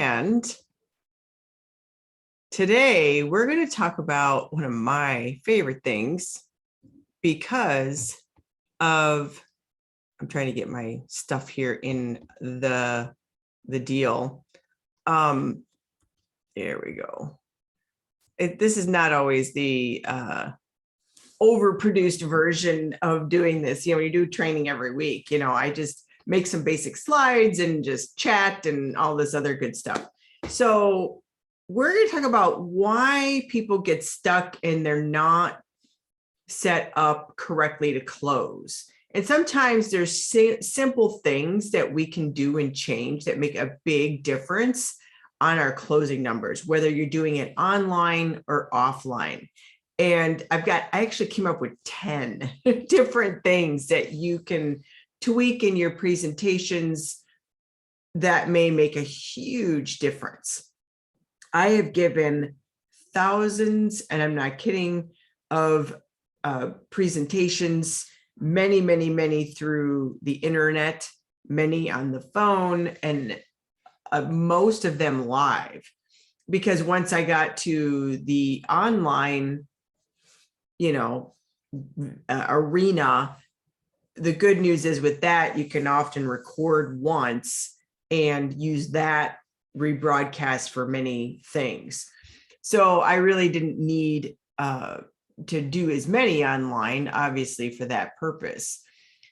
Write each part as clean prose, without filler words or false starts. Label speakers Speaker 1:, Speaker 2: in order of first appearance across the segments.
Speaker 1: And today we're going to talk about one of my favorite things because of, I'm trying to get my stuff here in the deal. There we go. This is not always the overproduced version of doing this. You do training every week. I just make some basic slides and just chat and all this other good stuff. So we're going to talk about why people get stuck and they're not set up correctly to close. And sometimes there's simple things that we can do and change that make a big difference on our closing numbers, whether you're doing it online or offline. And I actually came up with 10 different things that you can tweak in your presentations that may make a huge difference. I have given thousands, and I'm not kidding, of presentations, many through the internet, many on the phone, and most of them live. Because once I got to the online, arena, the good news is with that, you can often record once and use that rebroadcast for many things. So I really didn't need to do as many online, obviously, for that purpose.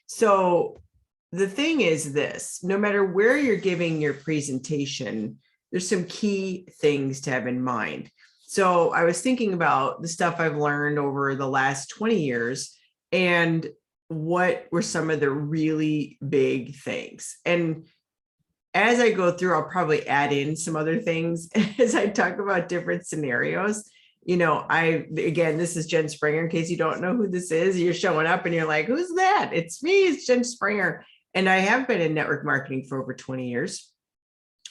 Speaker 1: So the thing is this, no matter where you're giving your presentation, there's some key things to have in mind. So I was thinking about the stuff I've learned over the last 20 years and what were some of the really big things. And as I go through, I'll probably add in some other things as I talk about different scenarios. Again, this is Jen Springer. In case you don't know who this is, you're showing up and you're like, who's that? It's me, it's Jen Springer. And I have been in network marketing for over 20 years.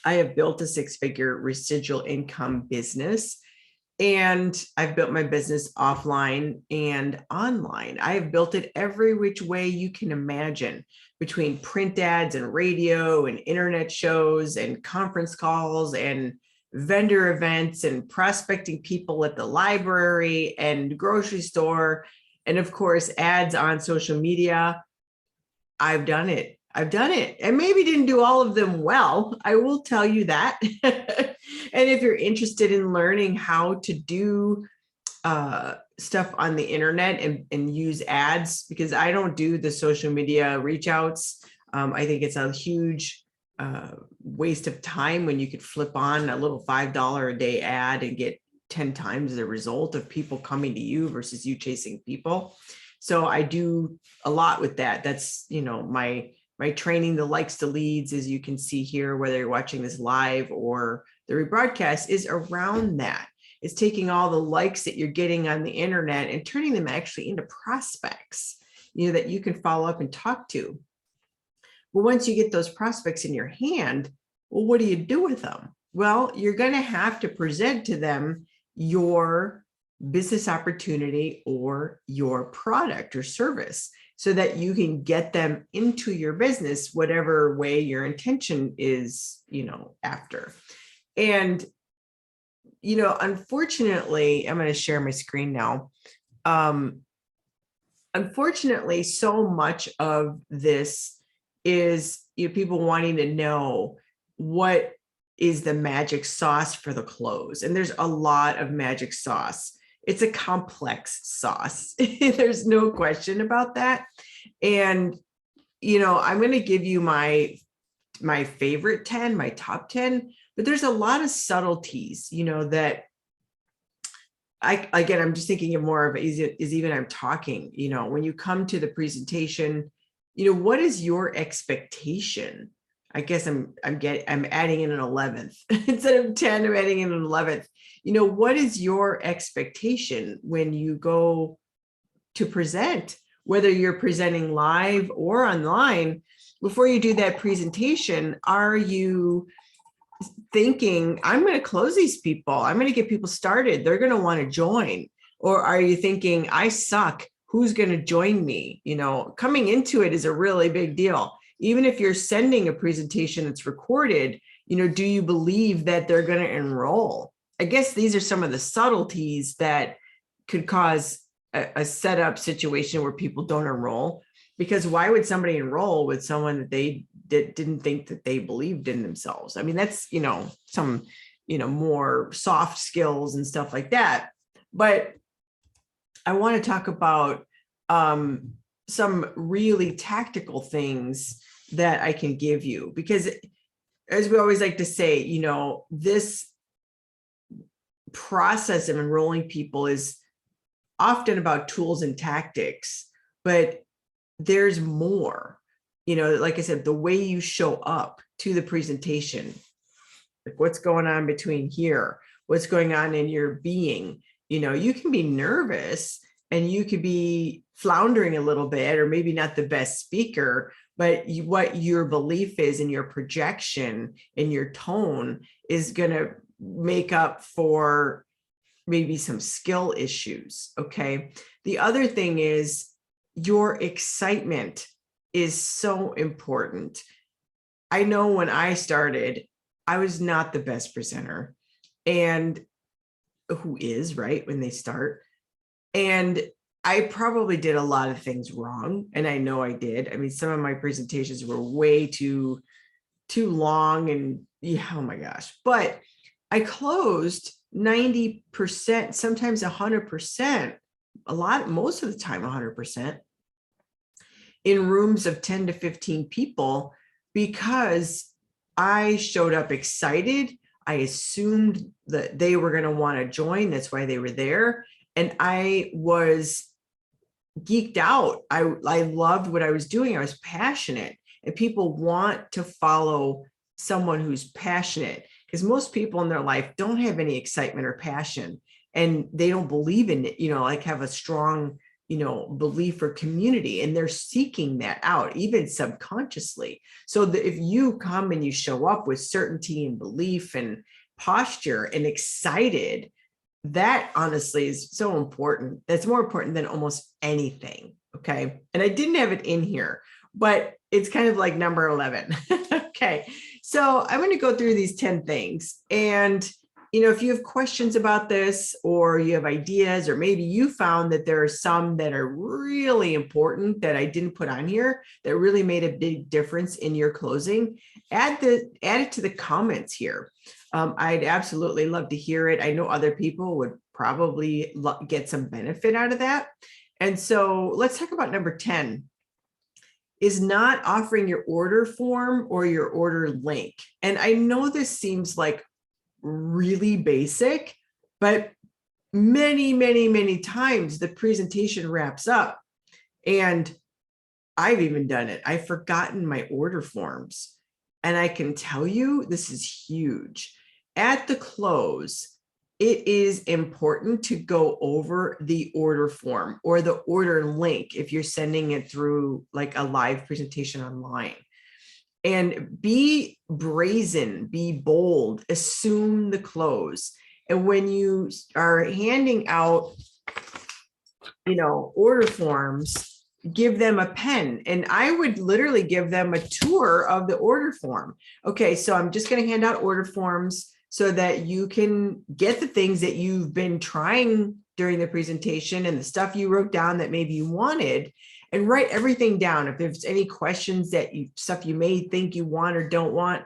Speaker 1: I have built a 6-figure residual income business. And I've built my business offline and online. I have built it every which way you can imagine, between print ads and radio and internet shows and conference calls and vendor events and prospecting people at the library and grocery store. And of course, ads on social media. I've done it. And maybe didn't do all of them well. I will tell you that. And if you're interested in learning how to do stuff on the internet and use ads, because I don't do the social media reach outs. I think it's a huge waste of time when you could flip on a little $5 a day ad and get 10 times the result of people coming to you versus you chasing people. So I do a lot with that. That's, my training, the likes to leads, as you can see here, whether you're watching this live or the rebroadcast, is around that. It's taking all the likes that you're getting on the internet and turning them actually into prospects, that you can follow up and talk to. But once you get those prospects in your hand, well, what do you do with them? Well, you're going to have to present to them your business opportunity or your product or service so that you can get them into your business, whatever way your intention is, after. And, unfortunately, I'm going to share my screen now. Unfortunately, so much of this is people wanting to know what is the magic sauce for the close. And there's a lot of magic sauce. It's a complex sauce. There's no question about that. And, I'm going to give you my favorite 10, my top 10, but there's a lot of subtleties, that I'm just thinking of more of is even I'm talking, when you come to the presentation, what is your expectation? I guess I'm adding in an 11th instead of 10, I'm adding in an 11th. What is your expectation when you go to present, whether you're presenting live or online? Before you do that presentation, are you thinking, I'm going to close these people, I'm going to get people started, they're going to want to join? Or are you thinking, I suck, who's going to join me? Coming into it is a really big deal. Even if you're sending a presentation that's recorded, do you believe that they're going to enroll? I guess these are some of the subtleties that could cause a setup situation where people don't enroll. Because why would somebody enroll with someone that they didn't think that they believed in themselves? I mean, that's, some, more soft skills and stuff like that. But I want to talk about some really tactical things that I can give you, because as we always like to say, this process of enrolling people is often about tools and tactics, but there's more. Like I said, the way you show up to the presentation, like what's going on between here, what's going on in your being. You can be nervous and you could be floundering a little bit, or maybe not the best speaker, but what your belief is and your projection and your tone is going to make up for maybe some skill issues. Okay. The other thing is your excitement is so important. I know when I started, I was not the best presenter, and who is, right, when they start. And I probably did a lot of things wrong. And I know I did. I mean, some of my presentations were way too long, and yeah, oh my gosh. But I closed 90%, sometimes 100%, most of the time 100%, in rooms of 10 to 15 people, because I showed up excited. I assumed that they were going to want to join. That's why they were there. And I was geeked out. I loved what I was doing. I was passionate, and people want to follow someone who's passionate, because most people in their life don't have any excitement or passion, and they don't believe in it, like have a strong, belief or community, and they're seeking that out even subconsciously. So that if you come and you show up with certainty and belief and posture and excited, that honestly is so important. That's more important than almost anything. Okay. And I didn't have it in here, but it's kind of like number 11. Okay. So I'm going to go through these 10 things. And, if you have questions about this, or you have ideas, or maybe you found that there are some that are really important that I didn't put on here that really made a big difference in your closing, add it to the comments here. I'd absolutely love to hear it. I know other people would probably get some benefit out of that. And so let's talk about number 10, is not offering your order form or your order link. And I know this seems like really basic, but many, many, many times the presentation wraps up, and I've even done it. I've forgotten my order forms. And I can tell you, this is huge. At the close, it is important to go over the order form or the order link if you're sending it through like a live presentation online. And be brazen, be bold, assume the close. And when you are handing out, order forms, give them a pen. And I would literally give them a tour of the order form. Okay, so I'm just going to hand out order forms so that you can get the things that you've been trying during the presentation and the stuff you wrote down that maybe you wanted, and write everything down. If there's any questions stuff you may think you want or don't want,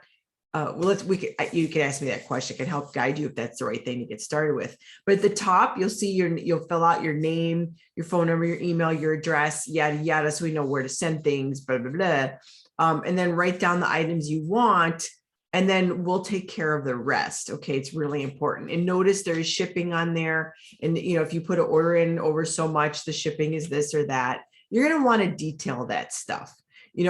Speaker 1: you can ask me that question. I can help guide you if that's the right thing to get started with. But at the top, you'll see you'll fill out your name, your phone number, your email, your address, yada, yada. So we know where to send things, blah, blah, blah. And then write down the items you want, and then we'll take care of the rest. Okay. It's really important. And notice there is shipping on there. And, if you put an order in over so much, the shipping is this or that. You're going to want to detail that stuff.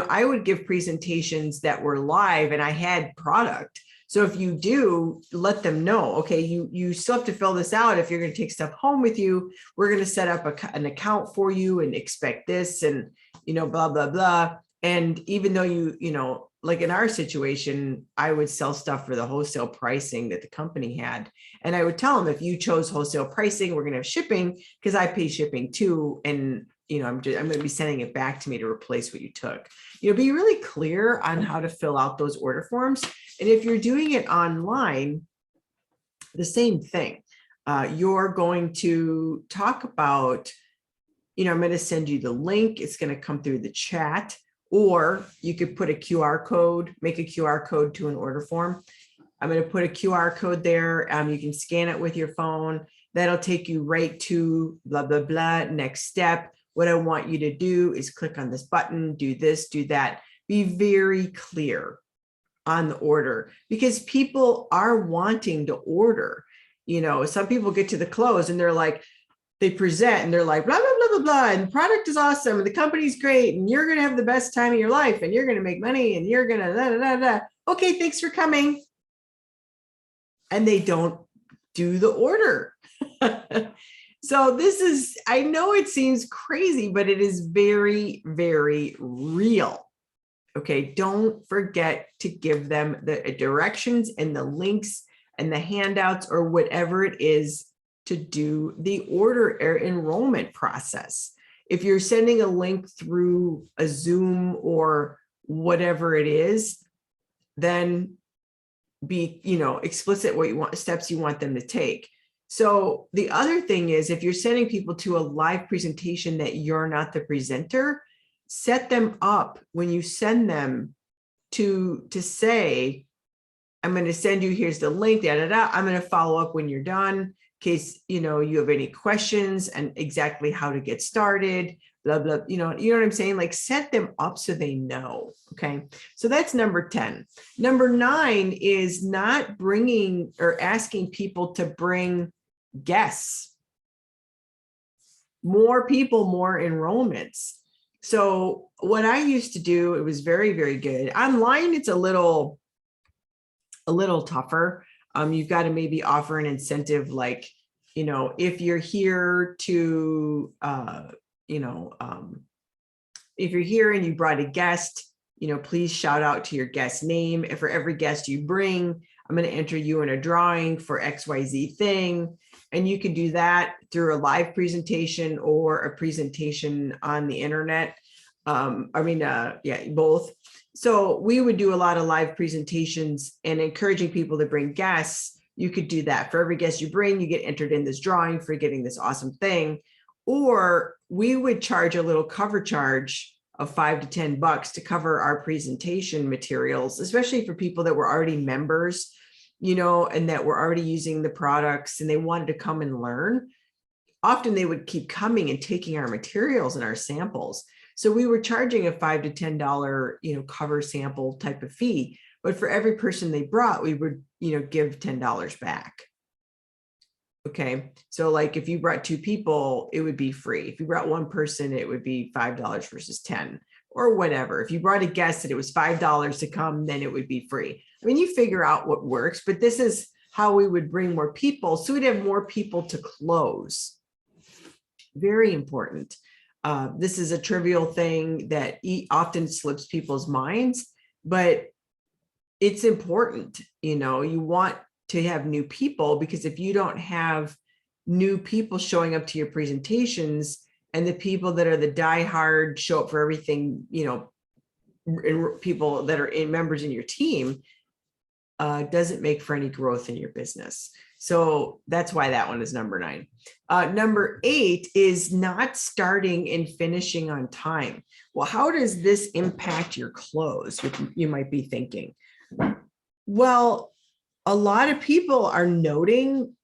Speaker 1: I would give presentations that were live and I had product. So if you do, let them know, okay, you still have to fill this out. If you're going to take stuff home with you, we're going to set up an account for you and expect this and, blah, blah, blah. And even though like in our situation, I would sell stuff for the wholesale pricing that the company had. And I would tell them, if you chose wholesale pricing, we're going to have shipping, because I pay shipping too. And I'm going to be sending it back to me to replace what you took. Be really clear on how to fill out those order forms, And if you're doing it online, the same thing. You're going to talk about, I'm going to send you the link. It's going to come through the chat, or you could put a QR code, make a QR code to an order form. I'm going to put a QR code there. You can scan it with your phone. That'll take you right to blah, blah, blah. Next step. What I want you to do is click on this button, do this, do that. Be very clear on the order, because people are wanting to order. Some people get to the close and they're like, they present and they're like, blah, blah, blah, blah, blah. And the product is awesome. And the company's great. And you're going to have the best time of your life. And you're going to make money. And you're going to da, da, da, da. Okay, thanks for coming. And they don't do the order. So this is, I know it seems crazy, but it is very, very real. Okay, don't forget to give them the directions and the links and the handouts or whatever it is to do the order or enrollment process. If you're sending a link through a Zoom or whatever it is, then be, explicit what you want, steps you want them to take. So the other thing is, if you're sending people to a live presentation that you're not the presenter, set them up when you send them to say, I'm going to send you, here's the link, da, da, da. I'm going to follow up when you're done, in case, you have any questions and exactly how to get started, blah, blah, you know what I'm saying? Like, set them up so they know. Okay. So that's number 10. Number 9 is not bringing or asking people to bring guests. More people, more enrollments. So what I used to do, it was very, very good. Online, it's a little tougher. You've got to maybe offer an incentive, like, if you're here to, if you're here and you brought a guest, please shout out to your guest name. And for every guest you bring, I'm going to enter you in a drawing for XYZ thing. And you can do that through a live presentation or a presentation on the internet. Both. So we would do a lot of live presentations and encouraging people to bring guests. You could do that. For every guest you bring, you get entered in this drawing for getting this awesome thing. Or we would charge a little cover charge of $5 to $10 to cover our presentation materials, especially for people that were already members, and that were already using the products and they wanted to come and learn. Often they would keep coming and taking our materials and our samples. So we were charging a $5 to $10, cover sample type of fee, but for every person they brought, we would, give $10 back. Okay. So like if you brought 2 people, it would be free. If you brought 1 person, it would be $5 versus 10 or whatever. If you brought a guest and it was $5 to come, then it would be free. I mean, you figure out what works, but this is how we would bring more people. So we'd have more people to close. Very important. This is a trivial thing that often slips people's minds, but it's important. You want to have new people, because if you don't have new people showing up to your presentations and the people that are the diehard show up for everything, people that are members in your team, doesn't make for any growth in your business. So that's why that one is number 9. Number 8 is not starting and finishing on time. Well, how does this impact your close? You might be thinking. Well, a lot of people are noting,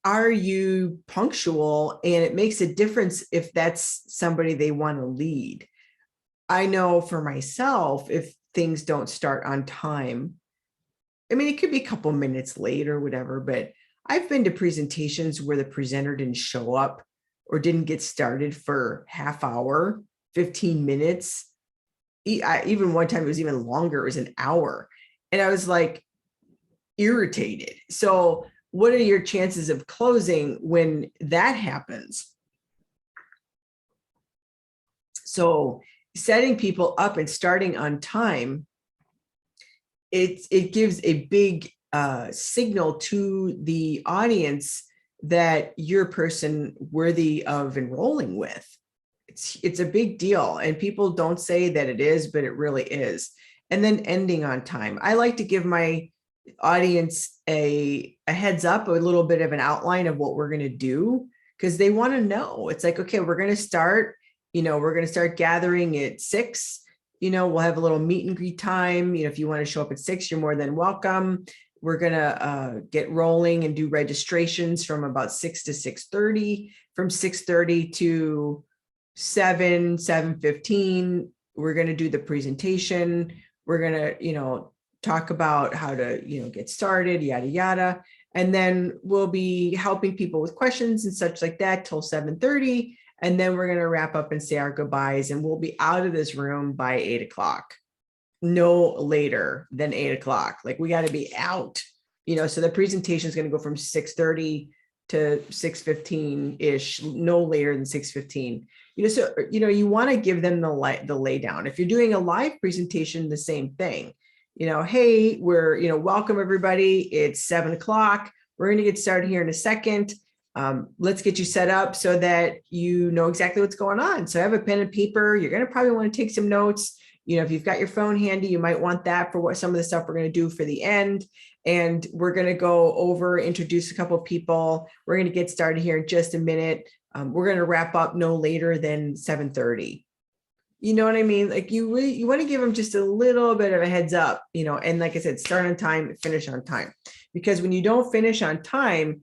Speaker 1: are you punctual? And it makes a difference if that's somebody they want to lead. I know for myself, if things don't start on time, I mean, it could be a couple minutes late or whatever, but I've been to presentations where the presenter didn't show up or didn't get started for half hour, 15 minutes. Even one time it was even longer, it was an hour. And I was like irritated. So what are your chances of closing when that happens? So setting people up and starting on time, it gives a big signal to the audience that you're a person worthy of enrolling with. It's a big deal, and people don't say that it is, but it really is. and then ending on time. I like to give my audience a heads up, a little bit of an outline of what we're going to do, because they want to know. It's like, okay, we're going to start, we're going to start gathering at 6. We'll have a little meet and greet time. If you want to show up at 6, you're more than welcome. We're going to get rolling and do registrations from about 6 to 6:30. From 6:30 to 7:15, we're going to do the presentation. We're going to, talk about how to, get started, yada, yada. And then we'll be helping people with questions and such like that till 7:30. And then we're going to wrap up and say our goodbyes, and we'll be out of this room by 8 o'clock. No later than 8 o'clock. Like, we got to be out, so the presentation is going to go from 6:30 to 6:15 ish, no later than 6:15. So, you want to give them the lay down. If you're doing a live presentation, the same thing. Hey, we're, welcome everybody. It's 7 o'clock. We're going to get started here in a second. Let's get you set up so that you know exactly what's going on. So have a pen and paper. You're going to probably want to take some notes. If you've got your phone handy, you might want that for what some of the stuff we're going to do for the end. And we're going to go over, introduce a couple of people. We're going to get started here in just a minute. We're going to wrap up no later than 7:30. You know what I mean? Like, you want to give them just a little bit of a heads up, and like I said, start on time, finish on time. Because when you don't finish on time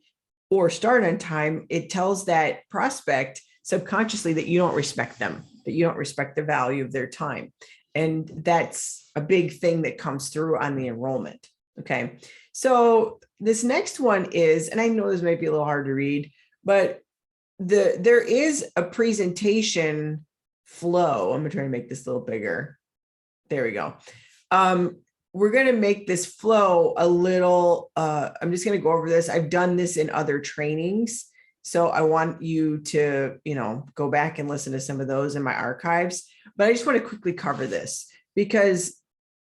Speaker 1: or start on time, it tells that prospect subconsciously that you don't respect them, that you don't respect the value of their time. And that's a big thing that comes through on the enrollment. Okay. So this next one is, and I know this might be a little hard to read, but there is a presentation flow. I'm going to try to make this a little bigger. There we go. We're going to make this flow a little, I'm just going to go over this. I've done this in other trainings. So I want you to, go back and listen to some of those in my archives, but I just want to quickly cover this because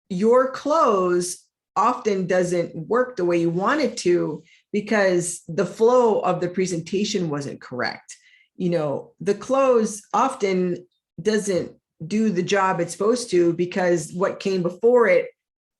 Speaker 1: your close often doesn't work the way you want it to because the flow of the presentation wasn't correct. The close often doesn't do the job it's supposed to because what came before it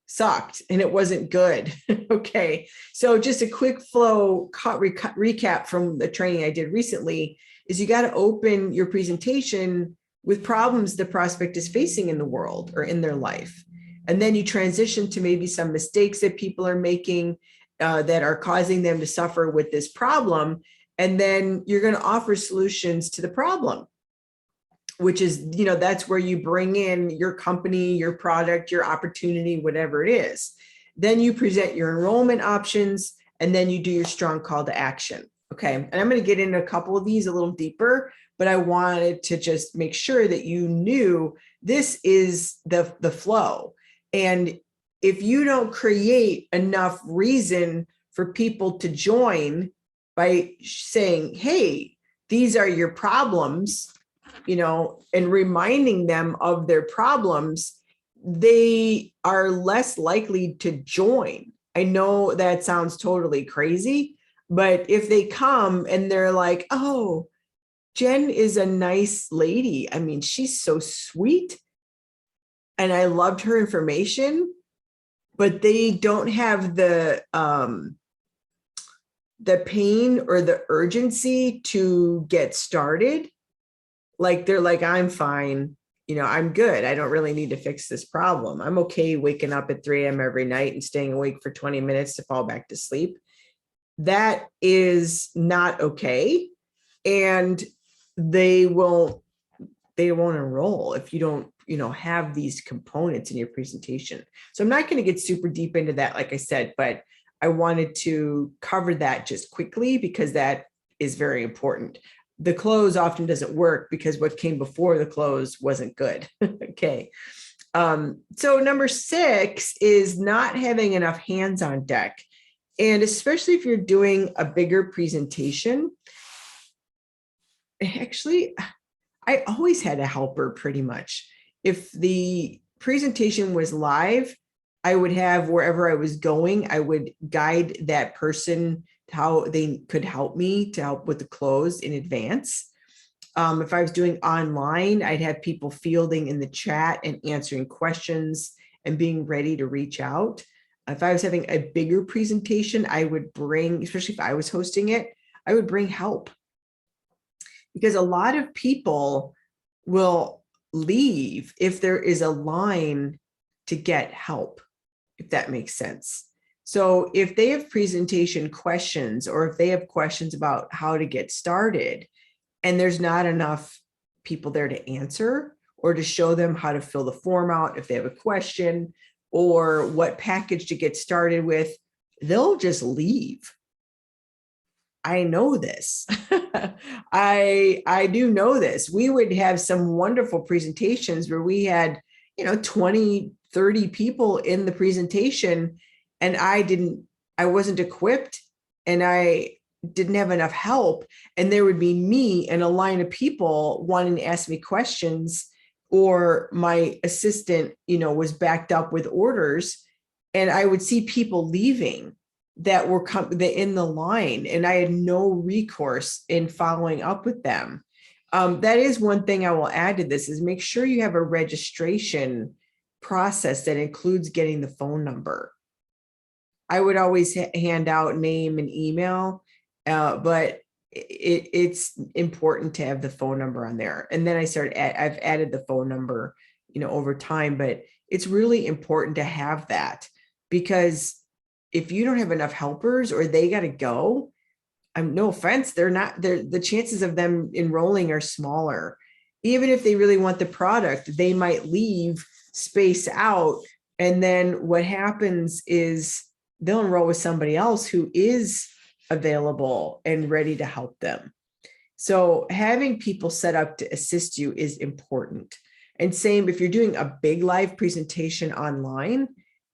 Speaker 1: sucked and it wasn't good. Okay. So just a quick flow recap from the training I did recently is you got to open your presentation with problems the prospect is facing in the world or in their life. And then you transition to maybe some mistakes that people are making that are causing them to suffer with this problem. And then you're going to offer solutions to the problem, which is, that's where you bring in your company, your product, your opportunity, whatever it is. Then you present your enrollment options, and then you do your strong call to action. Okay. And I'm going to get into a couple of these a little deeper, but I wanted to just make sure that you knew this is the flow. And if you don't create enough reason for people to join by saying, hey, these are your problems, and reminding them of their problems, they are less likely to join. I know that sounds totally crazy, but if they come and they're like, oh, Jen is a nice lady. I mean, she's so sweet. And I loved her information, but they don't have the pain or the urgency to get started. Like, they're like, I'm fine. I'm good. I don't really need to fix this problem. I'm okay waking up at 3 a.m. every night and staying awake for 20 minutes to fall back to sleep. That is not okay. And they won't enroll if you don't, have these components in your presentation. So I'm not going to get super deep into that, like I said, but I wanted to cover that just quickly because that is very important. The close often doesn't work because what came before the close wasn't good. Okay. So number 6 is not having enough hands on deck. And especially if you're doing a bigger presentation, actually, I always had a helper pretty much. If the presentation was live, I would have, wherever I was going, I would guide that person how they could help me to help with the close in advance. If I was doing online, I'd have people fielding in the chat and answering questions and being ready to reach out. If I was having a bigger presentation, I would bring, especially if I was hosting it, I would bring help. Because a lot of people will leave if there is a line to get help, if that makes sense. So if they have presentation questions, or if they have questions about how to get started, and there's not enough people there to answer or to show them how to fill the form out if they have a question, or what package to get started with, they'll just leave. I know this. I do know this. We would have some wonderful presentations where we had, 20, 30 people in the presentation, and I wasn't equipped, and I didn't have enough help. And there would be me and a line of people wanting to ask me questions, or my assistant, was backed up with orders, and I would see people leaving that were in the line, and I had no recourse in following up with them. That is one thing I will add to this, is make sure you have a registration process that includes getting the phone number. I would always hand out name and email, but it's important to have the phone number on there. And then I've added the phone number, over time, but it's really important to have that, because if you don't have enough helpers, or they got to go, no offense, the chances of them enrolling are smaller. Even if they really want the product, they might leave, space out. And then what happens is they'll enroll with somebody else who is available and ready to help them. So having people set up to assist you is important. And same, if you're doing a big live presentation online,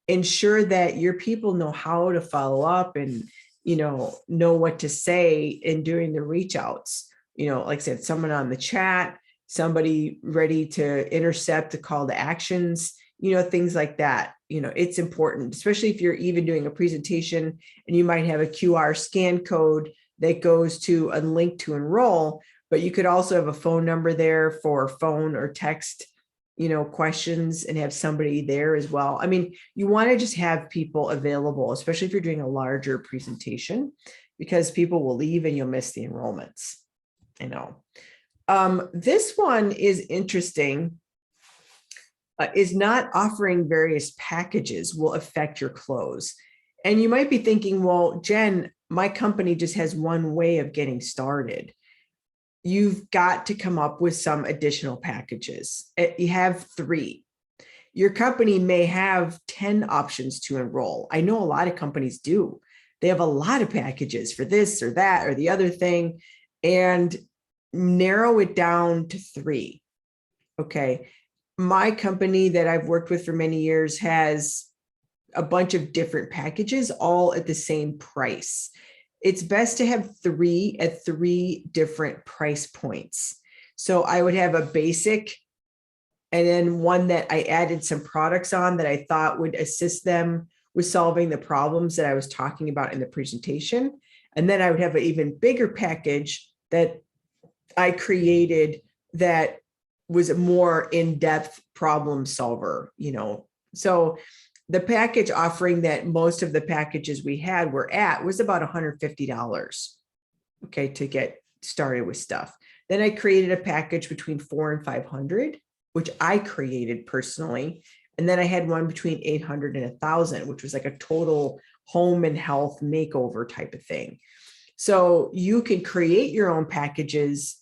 Speaker 1: ensure that your people know how to follow up and, know what to say in doing the reach outs. Like I said, someone on the chat, somebody ready to intercept the call to actions, things like that. It's important, especially if you're even doing a presentation and you might have a QR scan code that goes to a link to enroll, but you could also have a phone number there for phone or text, questions, and have somebody there as well. I mean, you want to just have people available, especially if you're doing a larger presentation, because people will leave and you'll miss the enrollments. I know. This one is interesting. Is not offering various packages will affect your close. And you might be thinking, well, Jen, my company just has one way of getting started. You've got to come up with some additional packages. You have 3. Your company may have 10 options to enroll. I know a lot of companies do. They have a lot of packages for this or that or the other thing, and narrow it down to 3. Okay. My company that I've worked with for many years has a bunch of different packages, all at the same price. It's best to have 3 at 3 different price points. So I would have a basic, and then one that I added some products on that I thought would assist them with solving the problems that I was talking about in the presentation. And then I would have an even bigger package that I created that was a more in-depth problem solver, So the package offering that most of the packages we had were at was about $150, okay, to get started with stuff. Then I created a package between $400 and $500, which I created personally. And then I had one between $800 and $1,000, which was like a total home and health makeover type of thing. So you can create your own packages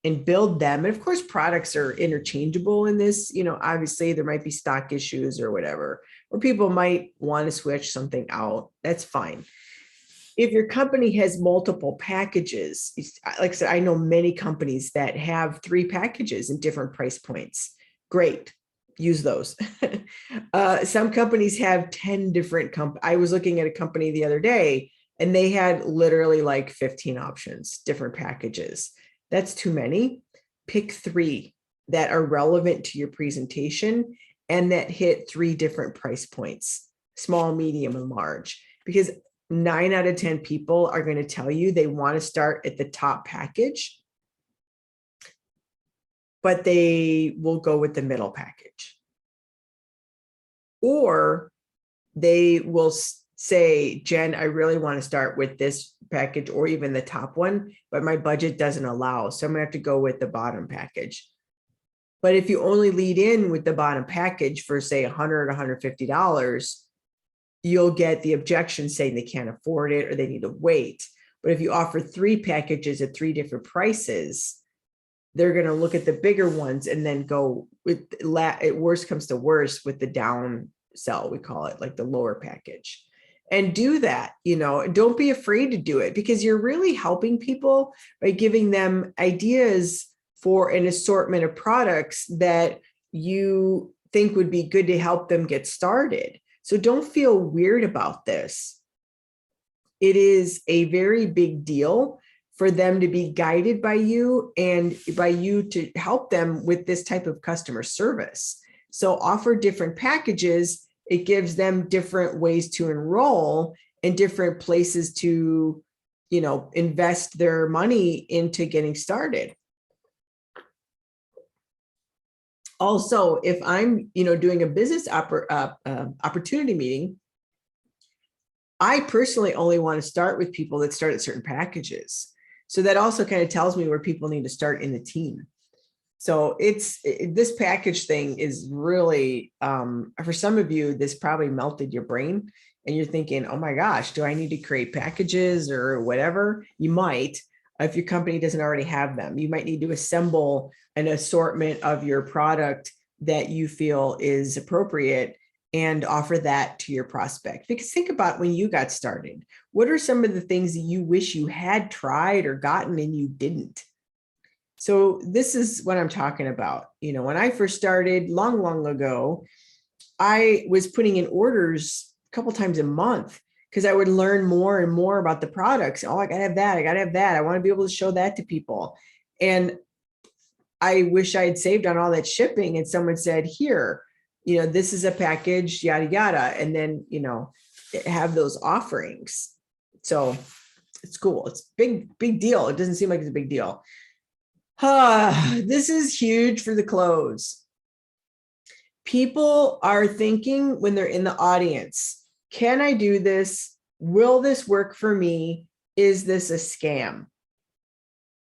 Speaker 1: and build them. And of course, products are interchangeable in this. Obviously there might be stock issues or whatever, or people might want to switch something out. That's fine. If your company has multiple packages, like I said, I know many companies that have 3 packages in different price points. Great. Use those. Some companies have 10 different I was looking at a company the other day, and they had literally like 15 options, different packages. That's too many. Pick 3 that are relevant to your presentation and that hit 3 different price points, small, medium, and large, because 9 out of 10 people are going to tell you they want to start at the top package, but they will go with the middle package. Or they will say, Jen, I really want to start with this package or even the top one, but my budget doesn't allow. So I'm gonna have to go with the bottom package. But if you only lead in with the bottom package for say $100, $150, you'll get the objection saying they can't afford it or they need to wait. But if you offer 3 packages at 3 different prices, they're going to look at the bigger ones and then go with worst comes to worst with the down sell, we call it, like the lower package. And do that, don't be afraid to do it, because you're really helping people by giving them ideas for an assortment of products that you think would be good to help them get started. So don't feel weird about this. It is a very big deal for them to be guided by you and by you to help them with this type of customer service. So offer different packages. It gives them different ways to enroll and different places to, invest their money into getting started. Also, if I'm, doing a business opportunity meeting, I personally only want to start with people that start at certain packages. So that also kind of tells me where people need to start in the team. So this package thing is really, for some of you, this probably melted your brain and you're thinking, oh my gosh, do I need to create packages or whatever? You might, if your company doesn't already have them. You might need to assemble an assortment of your product that you feel is appropriate and offer that to your prospect. Because think about when you got started, what are some of the things that you wish you had tried or gotten and you didn't? So this is what I'm talking about. When I first started long ago, I was putting in orders a couple times a month because I would learn more and more about the products. Oh, I gotta have that. I gotta have that. I want to be able to show that to people. And I wish I had saved on all that shipping and someone said, here, this is a package, yada, yada. And then, have those offerings. So it's cool. It's big deal. It doesn't seem like it's a big deal. This is huge for the close. People are thinking when they're in the audience, can I do this? Will this work for me? Is this a scam?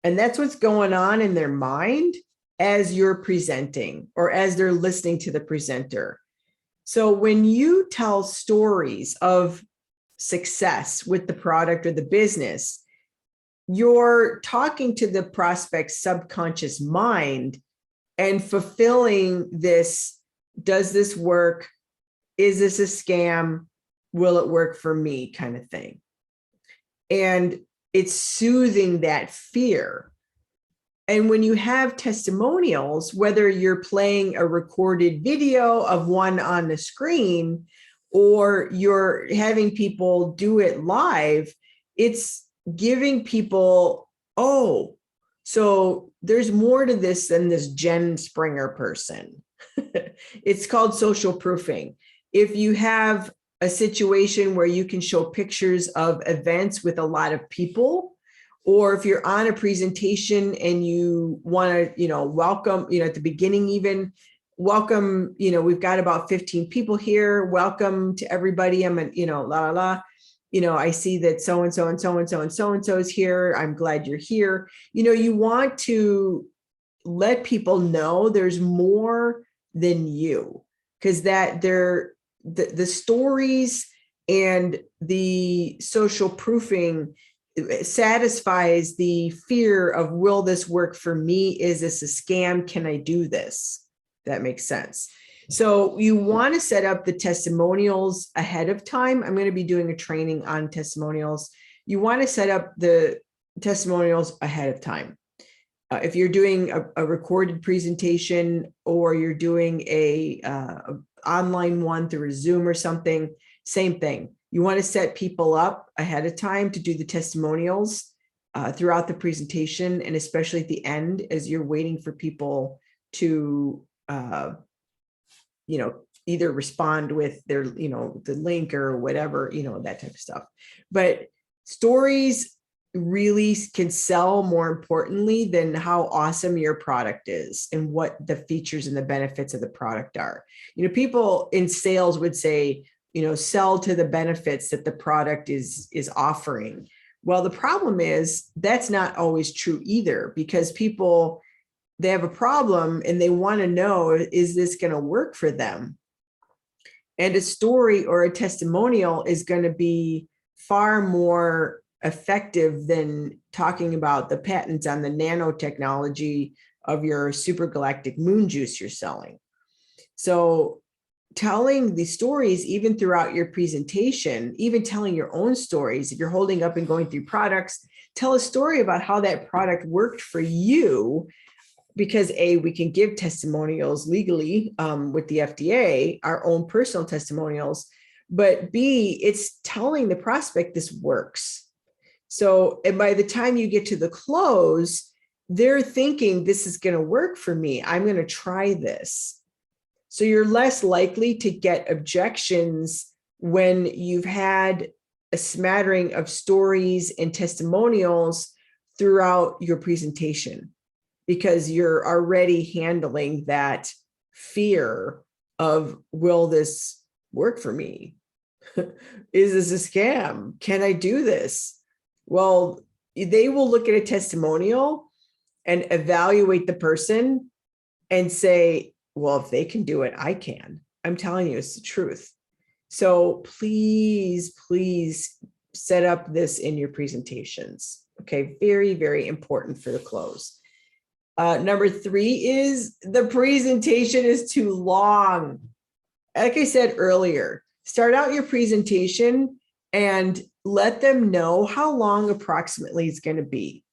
Speaker 1: And that's what's going on in their mind as you're presenting or as they're listening to the presenter. So when you tell stories of success with the product or the business, you're talking to the prospect's subconscious mind and fulfilling this, does this work? Is this a scam? Will it work for me kind of thing? And it's soothing that fear. And when you have testimonials, whether you're playing a recorded video of one on the screen or you're having people do it live, it's giving people, oh, so there's more to this than this Jen Springer person. It's called social proofing. If you have a situation where you can show pictures of events with a lot of people, or if you're on a presentation and you want to, welcome, at the beginning, even welcome, we've got about 15 people here. Welcome to everybody. I'm I see that so-and-so and so-and-so and so-and-so is here. I'm glad you're here. You want to let people know there's more than you, because that the stories and the social proofing satisfies the fear of, will this work for me? Is this a scam? Can I do this? That makes sense. So you want to set up the testimonials ahead of time. I'm going to be doing a training on testimonials. You want to set up the testimonials ahead of time. If you're doing a recorded presentation or you're doing a online one through a Zoom or something, same thing. You want to set people up ahead of time to do the testimonials throughout the presentation, and especially at the end as you're waiting for people to, either respond with their, the link or whatever, that type of stuff. But stories really can sell more importantly than how awesome your product is and what the features and the benefits of the product are. People in sales would say, sell to the benefits that the product is offering. Well, the problem is that's not always true either, because people, they have a problem and they want to know, is this going to work for them? And a story or a testimonial is going to be far more effective than talking about the patents on the nanotechnology of your supergalactic moon juice you're selling. So telling the stories, even throughout your presentation, even telling your own stories, if you're holding up and going through products, tell a story about how that product worked for you. Because A, we can give testimonials legally with the FDA, our own personal testimonials, but B, it's telling the prospect this works. So, and by the time you get to the close, they're thinking this is going to work for me. I'm going to try this. So you're less likely to get objections when you've had a smattering of stories and testimonials throughout your presentation, because you're already handling that fear of, will this work for me? Is this a scam? Can I do this? Well, they will look at a testimonial and evaluate the person and say, well, if they can do it, I can. I'm telling you, it's the truth. So please, please set up this in your presentations. Okay, very, very important for the close. Number 3 is the presentation is too long. Like I said earlier, start out your presentation and let them know how long approximately it's going to be.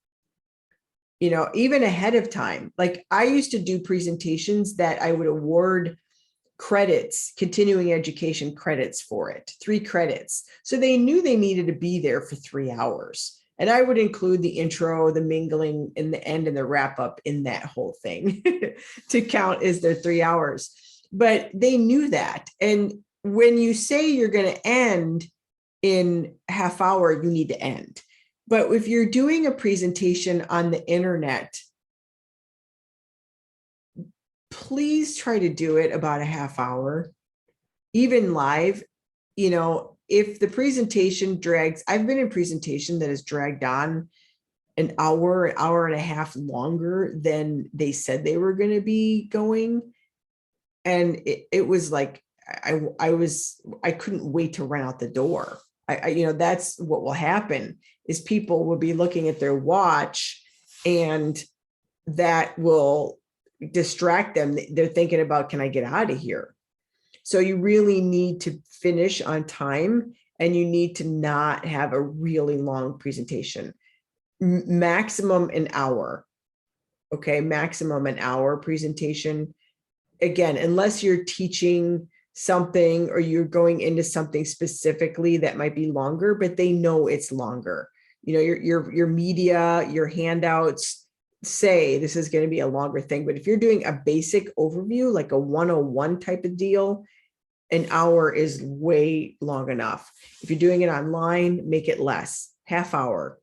Speaker 1: Even ahead of time. Like I used to do presentations that I would award credits, continuing education credits for it, 3 credits. So they knew they needed to be there for 3 hours. And I would include the intro, the mingling, and the end and the wrap up in that whole thing to count as their 3 hours. But they knew that. And when you say you're going to end in half hour, you need to end. But if you're doing a presentation on the internet, please try to do it about a half hour, even live. If the presentation drags, I've been in presentation that has dragged on an hour and a half longer than they said they were going to be going. And it was like, I couldn't wait to run out the door. That's what will happen is people will be looking at their watch and that will distract them. They're thinking about, can I get out of here? So you really need to finish on time and you need to not have a really long presentation. Maximum an hour. Okay, maximum an hour presentation. Again, unless you're teaching something or you're going into something specifically that might be longer, but they know it's longer. Your media, your handouts say this is going to be a longer thing. But if you're doing a basic overview, like a 101 type of deal, an hour is way long enough. If you're doing it online, make it less. Half hour.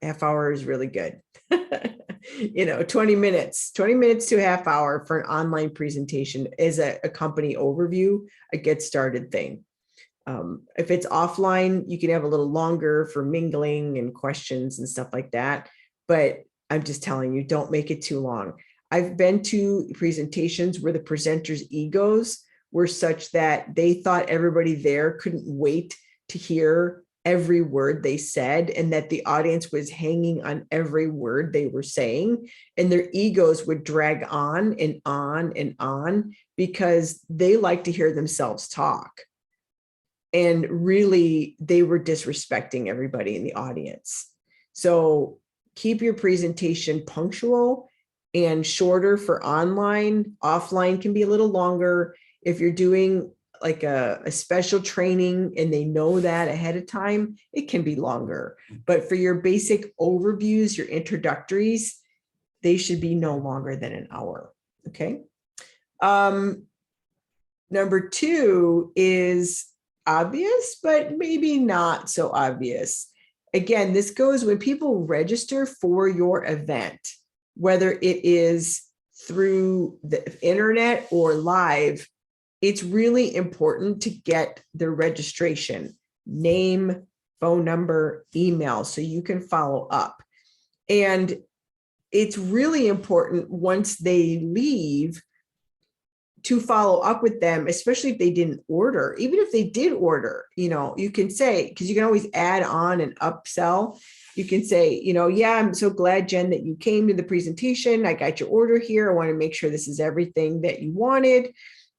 Speaker 1: Half hour is really good. 20 minutes to a half hour for an online presentation is a company overview, a get started thing. If it's offline, you can have a little longer for mingling and questions and stuff like that. But I'm just telling you, don't make it too long. I've been to presentations where the presenters' egos were such that they thought everybody there couldn't wait to hear every word they said, and that the audience was hanging on every word they were saying, and their egos would drag on and on and on because they like to hear themselves talk. And really, they were disrespecting everybody in the audience. So keep your presentation punctual and shorter for online. Offline can be a little longer. If you're doing like a special training and they know that ahead of time, it can be longer. But for your basic overviews, your introductories, they should be no longer than an hour. Okay. Number 2 is obvious, but maybe not so obvious. again, this goes when people register for your event, whether it is through the internet or live, it's really important to get the registration, name, phone number, email, so you can follow up. And it's really important once they leave to follow up with them, especially if they didn't order. Even if they did order, you can say, because you can always add on and upsell. You can say, yeah, I'm so glad, Jen, that you came to the presentation. I got your order here. I want to make sure this is everything that you wanted.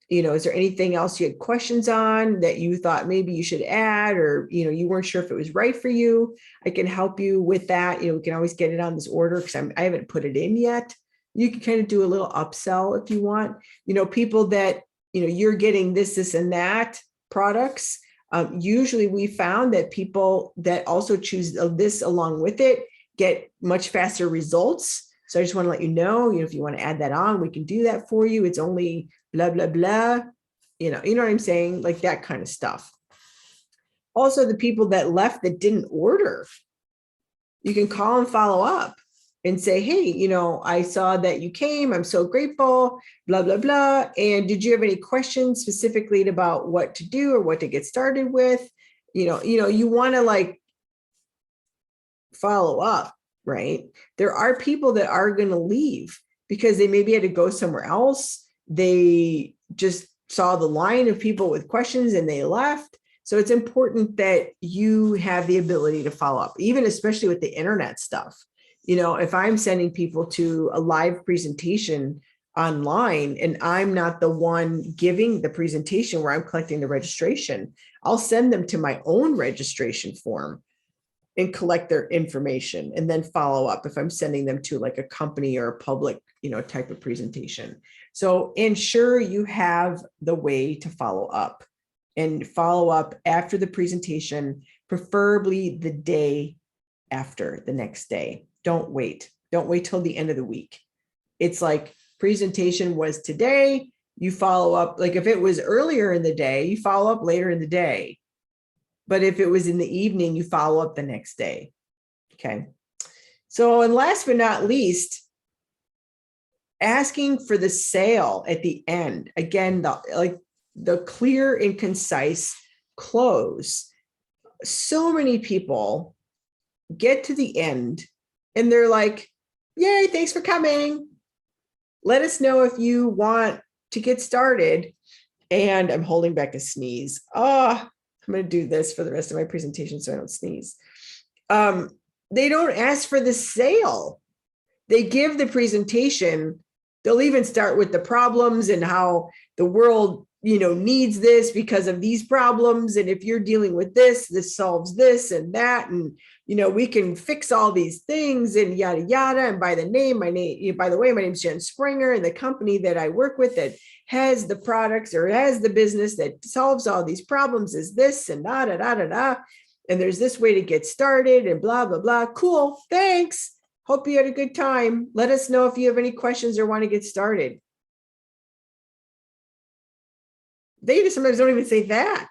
Speaker 1: Is there anything else you had questions on that you thought maybe you should add, or, you weren't sure if it was right for you? I can help you with that. We can always get it on this order because I haven't put it in yet. You can kind of do a little upsell if you want, people that, you're getting this, and that products. Usually we found that people that also choose this along with it get much faster results. So I just want to let you know, if you want to add that on, we can do that for you. It's only blah, blah, blah, you know what I'm saying? Like that kind of stuff. Also, the people that left that didn't order, you can call and follow up and say, hey, I saw that you came. I'm so grateful, blah, blah, blah. And did you have any questions specifically about what to do or what to get started with? You want to like follow up, right? There are people that are going to leave because they maybe had to go somewhere else. They just saw the line of people with questions and they left. So it's important that you have the ability to follow up, even especially with the internet stuff. If I'm sending people to a live presentation online and I'm not the one giving the presentation where I'm collecting the registration, I'll send them to my own registration form and collect their information and then follow up if I'm sending them to like a company or a public, type of presentation. So ensure you have the way to follow up and follow up after the presentation, preferably the day after, the next day. Don't wait till the end of the week. It's like presentation was today, you follow up. Like if it was earlier in the day, you follow up later in the day. But if it was in the evening, you follow up the next day. Okay. So, and last but not least, asking for the sale at the end. Again, the clear and concise close. So many people get to the end and they're like, yay, thanks for coming. Let us know if you want to get started. And I'm holding back a sneeze. I'm going to do this for the rest of my presentation so I don't sneeze. They don't ask for the sale. They give the presentation. They'll even start with the problems and how the world, needs this because of these problems. And if you're dealing with this solves this and that. And, we can fix all these things and yada, yada. And by the way, my name's Jen Springer, and the company that I work with that has the products or has the business that solves all these problems is this and da, da, da, da, da. And there's this way to get started and blah, blah, blah. Cool. Thanks. Hope you had a good time. Let us know if you have any questions or want to get started. They just sometimes don't even say that.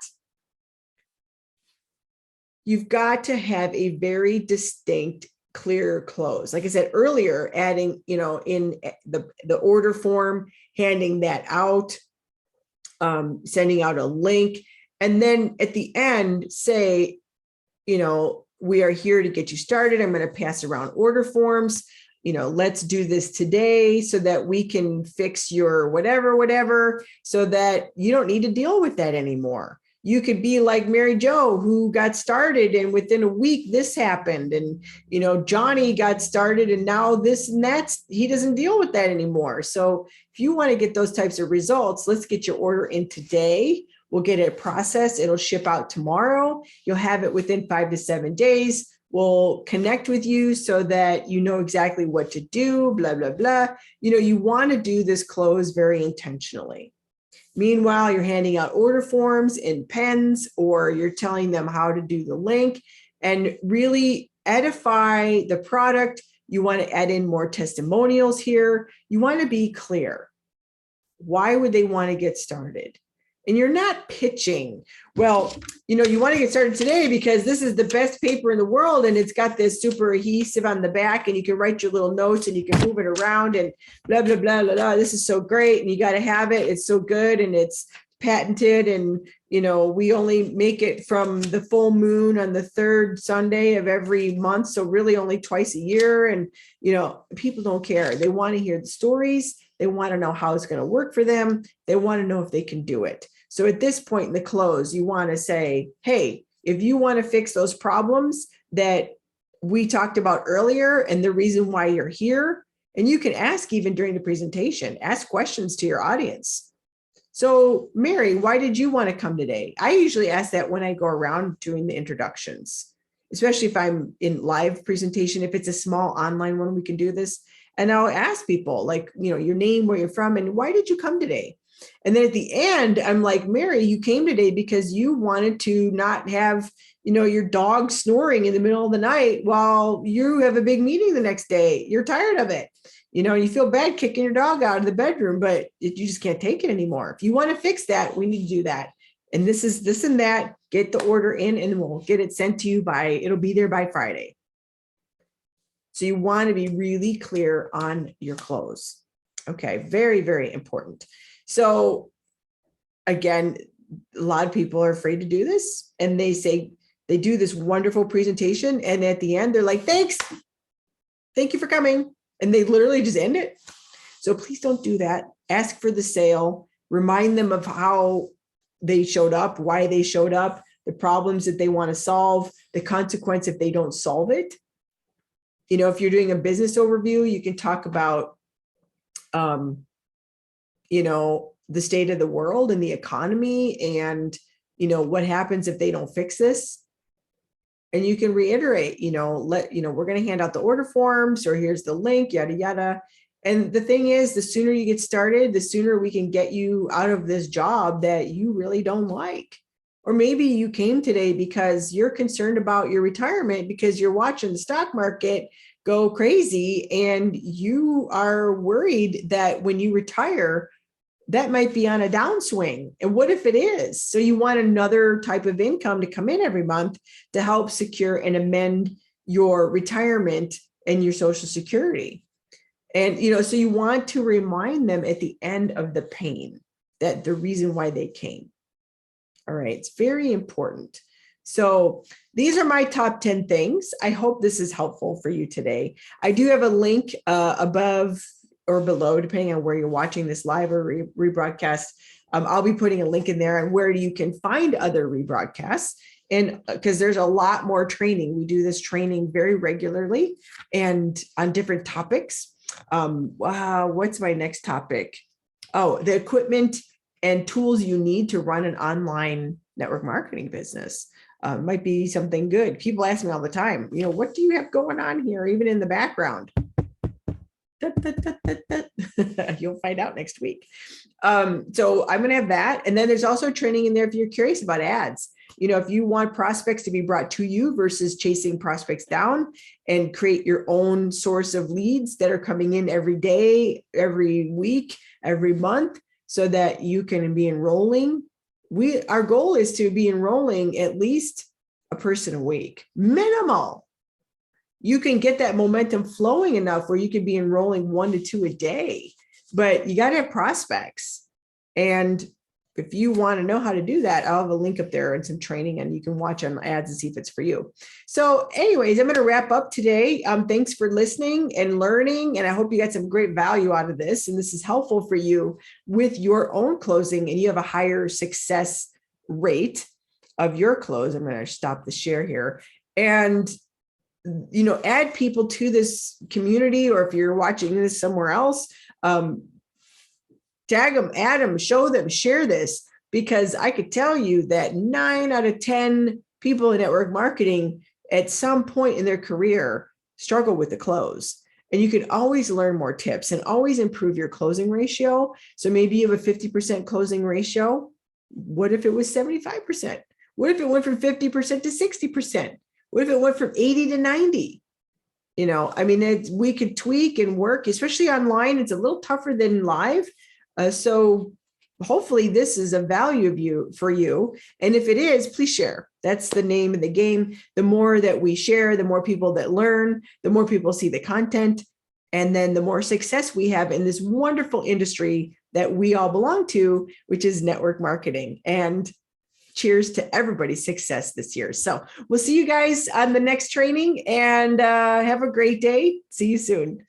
Speaker 1: You've got to have a very distinct, clear close. Like I said earlier, adding, in the order form, handing that out, sending out a link, and then at the end say, we are here to get you started. I'm going to pass around order forms. Let's do this today so that we can fix your whatever, so that you don't need to deal with that anymore. You could be like Mary Jo, who got started and within a week this happened, and Johnny got started and now this and that's, he doesn't deal with that anymore. So if you want to get those types of results, let's get your order in today. We'll get it processed. It'll ship out tomorrow. You'll have it within 5 to 7 days. We'll connect with you so that you know exactly what to do, blah, blah, blah. You want to do this close very intentionally. Meanwhile, you're handing out order forms in pens, or you're telling them how to do the link and really edify the product. You want to add in more testimonials here. You want to be clear. Why would they want to get started? and you're not pitching. Well, you want to get started today because this is the best paper in the world and it's got this super adhesive on the back and you can write your little notes and you can move it around and blah, blah, blah, blah, blah. This is so great and you got to have it. It's so good and it's patented and, we only make it from the full moon on the third Sunday of every month. So really only twice a year. And, people don't care. They want to hear the stories. They want to know how it's going to work for them. They want to know if they can do it. So at this point in the close, you want to say, hey, if you want to fix those problems that we talked about earlier and the reason why you're here, and you can ask even during the presentation, ask questions to your audience. So Mary, why did you want to come today? I usually ask that when I go around doing the introductions, especially if I'm in live presentation. If it's a small online one, we can do this. And I'll ask people like, your name, where you're from, and why did you come today? And then at the end, I'm like, Mary, you came today because you wanted to not have, your dog snoring in the middle of the night while you have a big meeting the next day. You're tired of it. You feel bad kicking your dog out of the bedroom, but you just can't take it anymore. If you want to fix that, we need to do that. And this is this and that, get the order in and we'll get it sent to you it'll be there by Friday. So you want to be really clear on your close. Okay, very, very important. So again, a lot of people are afraid to do this and they say, they do this wonderful presentation. And at the end, they're like, thanks. Thank you for coming. And they literally just end it. So please don't do that. Ask for the sale, remind them of how they showed up, why they showed up, the problems that they want to solve, the consequence if they don't solve it. If you're doing a business overview, you can talk about, the state of the world and the economy and, what happens if they don't fix this. And you can reiterate, we're going to hand out the order forms or here's the link, yada, yada. And the thing is, the sooner you get started, the sooner we can get you out of this job that you really don't like. Or maybe you came today because you're concerned about your retirement because you're watching the stock market go crazy and you are worried that when you retire, that might be on a downswing. And what if it is? So you want another type of income to come in every month to help secure and amend your retirement and your Social Security. And, so you want to remind them at the end of the pain that the reason why they came. All right. It's very important. So these are my top 10 things. I hope this is helpful for you today. I do have a link above or below, depending on where you're watching this live or rebroadcast. I'll be putting a link in there and where you can find other rebroadcasts. And because there's a lot more training. We do this training very regularly and on different topics. Wow, what's my next topic? Oh, the equipment and tools you need to run an online network marketing business. Might be something good. People ask me all the time, what do you have going on here, even in the background? You'll find out next week. So I'm going to have that. And then there's also training in there if you're curious about ads. If you want prospects to be brought to you versus chasing prospects down and create your own source of leads that are coming in every day, every week, every month, so that you can be enrolling. Our goal is to be enrolling at least a person a week, minimal. You can get that momentum flowing enough where you can be enrolling 1 to 2 a day, but you got to have prospects. And if you want to know how to do that, I'll have a link up there and some training and you can watch on ads and see if it's for you. So anyways, I'm going to wrap up today. Thanks for listening and learning. And I hope you got some great value out of this. And this is helpful for you with your own closing and you have a higher success rate of your close. I'm going to stop the share here and add people to this community, or if you're watching this somewhere else, tag them, add them, show them, share this, because I could tell you that 9 out of 10 people in network marketing at some point in their career struggle with the close. And you can always learn more tips and always improve your closing ratio. So maybe you have a 50% closing ratio. What if it was 75%? What if it went from 50% to 60%? What if it went from 80 to 90? We could tweak and work, especially online. It's a little tougher than live. So hopefully this is a value for you. And if it is, please share. That's the name of the game. The more that we share, the more people that learn, the more people see the content, and then the more success we have in this wonderful industry that we all belong to, which is network marketing. And cheers to everybody's success this year. So we'll see you guys on the next training, and have a great day. See you soon.